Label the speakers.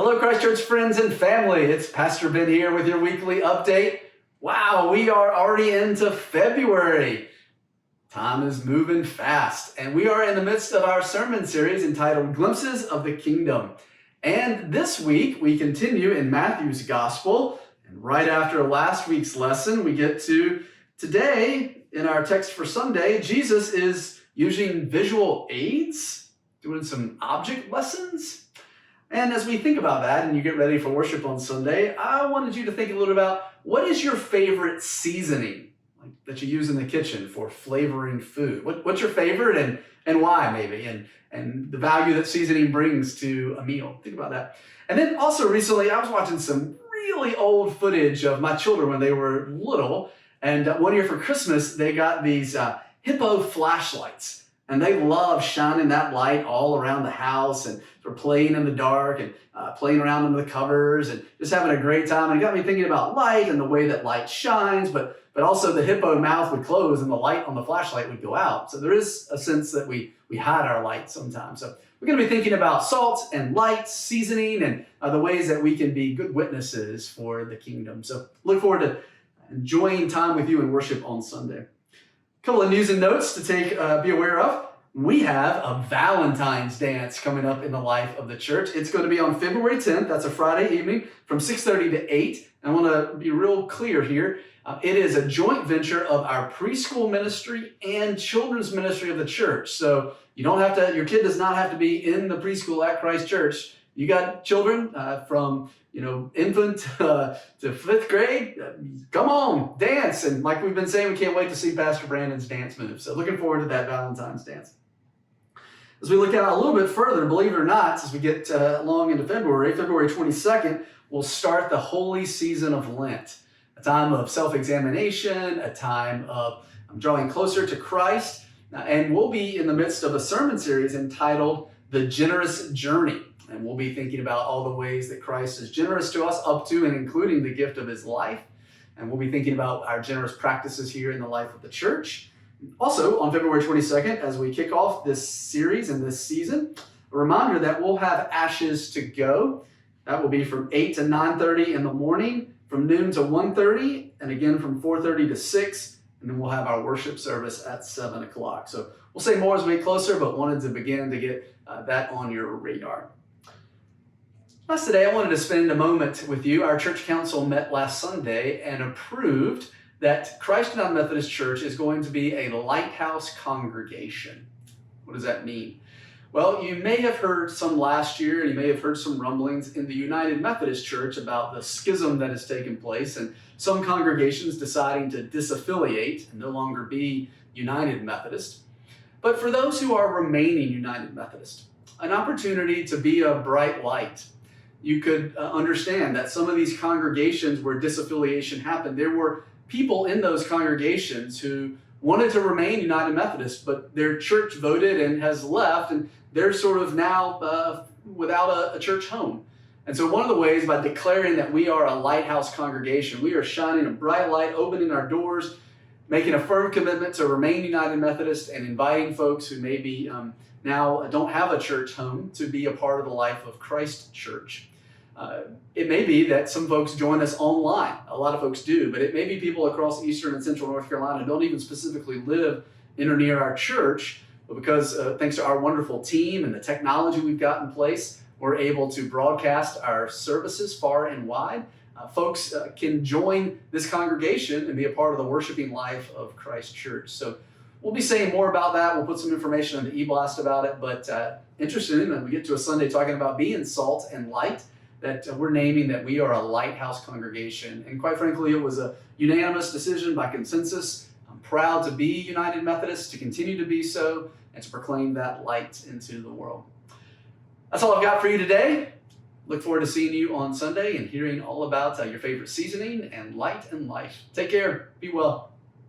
Speaker 1: Hello, Christchurch friends and family. It's Pastor Ben here with your weekly update. Wow, we are already into February. Time is moving fast, and we are in the midst of our sermon series entitled Glimpses of the Kingdom. And this week, we continue in Matthew's Gospel. And right after last week's lesson, we get to today, in our text for Sunday, Jesus is using visual aids, doing some object lessons. And as we think about that and you get ready for worship on Sunday, I wanted you to think a little about what is your favorite seasoning that you use in the kitchen for flavoring food? What's your favorite and why maybe? And the value that seasoning brings to a meal. Think about that. And then also recently, I was watching some really old footage of my children when they were little. And one year for Christmas, they got these hippo flashlights. And they love shining that light all around the house and sort of playing in the dark and playing around under the covers and just having a great time. And it got me thinking about light and the way that light shines, but also the hippo mouth would close and the light on the flashlight would go out. So there is a sense that we hide our light sometimes. So we're going to be thinking about salt and light, seasoning, and the ways that we can be good witnesses for the kingdom. So look forward to enjoying time with you in worship on Sunday. Couple of news and notes to be aware of. We have a Valentine's dance coming up in the life of the church. It's going to be on February 10th. That's a Friday evening from 6:30 to 8. And I want to be real clear here. It is a joint venture of our preschool ministry and children's ministry of the church. So your kid does not have to be in the preschool at Christ Church. You got children from infant to 5th grade, come on, dance. And like we've been saying, we can't wait to see Pastor Brandon's dance move. So looking forward to that Valentine's dance. As we look out a little bit further, believe it or not, as we get along into February 22nd, we'll start the holy season of Lent, a time of self-examination, a time of drawing closer to Christ. And we'll be in the midst of a sermon series entitled The Generous Journey. And we'll be thinking about all the ways that Christ is generous to us, up to and including the gift of his life. And we'll be thinking about our generous practices here in the life of the church. Also, on February 22nd, as we kick off this series and this season, a reminder that we'll have Ashes to Go. That will be from 8 to 9:30 in the morning, from noon to 1:30, and again from 4:30 to 6. And then we'll have our worship service at 7 o'clock. So we'll say more as we get closer, but wanted to begin to get that on your radar. Last today, I wanted to spend a moment with you. Our church council met last Sunday and approved that Christ United Methodist Church is going to be a lighthouse congregation. What does that mean? Well, you may have heard some last year, and you may have heard some rumblings in the United Methodist Church about the schism that has taken place and some congregations deciding to disaffiliate and no longer be United Methodist. But for those who are remaining United Methodist, an opportunity to be a bright light. You could understand that some of these congregations where disaffiliation happened, there were people in those congregations who wanted to remain United Methodist, but their church voted and has left, and they're sort of now without a church home. And so one of the ways, by declaring that we are a lighthouse congregation, we are shining a bright light, opening our doors, making a firm commitment to remain United Methodist, and inviting folks who maybe now don't have a church home to be a part of the life of Christ Church. It may be that some folks join us online. A lot of folks do, but it may be people across Eastern and Central North Carolina who don't even specifically live in or near our church, but because thanks to our wonderful team and the technology we've got in place, we're able to broadcast our services far and wide. Folks can join this congregation and be a part of the worshiping life of Christ Church. So we'll be saying more about that. We'll put some information on the e-blast about it, but interesting when we get to a Sunday talking about being salt and light, that we're naming that we are a lighthouse congregation. And quite frankly, it was a unanimous decision by consensus. I'm proud to be United Methodist, to continue to be so, and to proclaim that light into the world. That's all I've got for you today. Look forward to seeing you on Sunday and hearing all about your favorite seasoning and light and life. Take care. Be well.